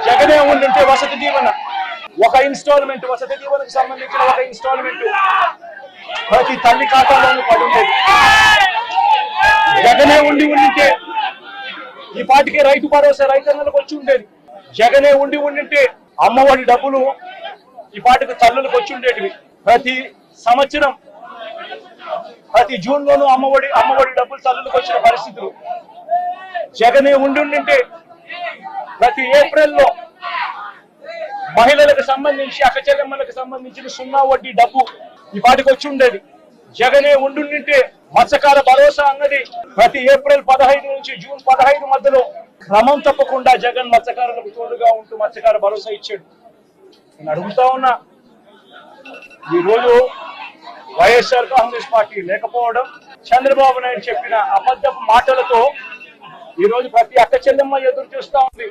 జగనే ఉండుంటే వసతి దీవెన ఒక ఇన్స్టాల్మెంట్, వసతి దీవెనకు సంబంధించిన ఒక ఇన్స్టాల్మెంట్ ప్రతి తల్లి ఖాతాలోనూ పడి ఉండేది. జగనే ఉండుంటే ఈ పాటికే రైతు భరోసా రైతన్నలకు వచ్చి ఉండేది. జగనే ఉండుంటే అమ్మఒడి డబ్బులు ఈ పాటికి తల్లులకు వచ్చి ఉండేటివి. ప్రతి సంవత్సరం ప్రతి జూన్ లోనూ అమ్మఒడి డబ్బులు తల్లులకు వచ్చిన పరిస్థితులు. జగనే ఉండుంటే ప్రతి ఏప్రిల్లో మహిళలకు సంబంధించి అక్క చెల్లెమ్మలకు సంబంధించిన 0 వడ్డీ డబ్బు ఈ పాటికి వచ్చి ఉండేది. జగనే ఉండుంటే మత్స్యకార భరోసా అన్నది ప్రతి ఏప్రిల్ 15 నుంచి జూన్ 15 మధ్యలో క్రమం తప్పకుండా జగన్ మత్స్యకారులకు తోడుగా ఉంటూ మత్స్యకార భరోసా ఇచ్చాడు. నేను అడుగుతా ఉన్నా, ఈరోజు వైఎస్ఆర్ కాంగ్రెస్ పార్టీ లేకపోవడం, చంద్రబాబు నాయుడు చెప్పిన అబద్ధపు మాటలతో ఈరోజు ప్రతి అక్క చెల్లెమ్మ ఎదురు చూస్తా ఉంది.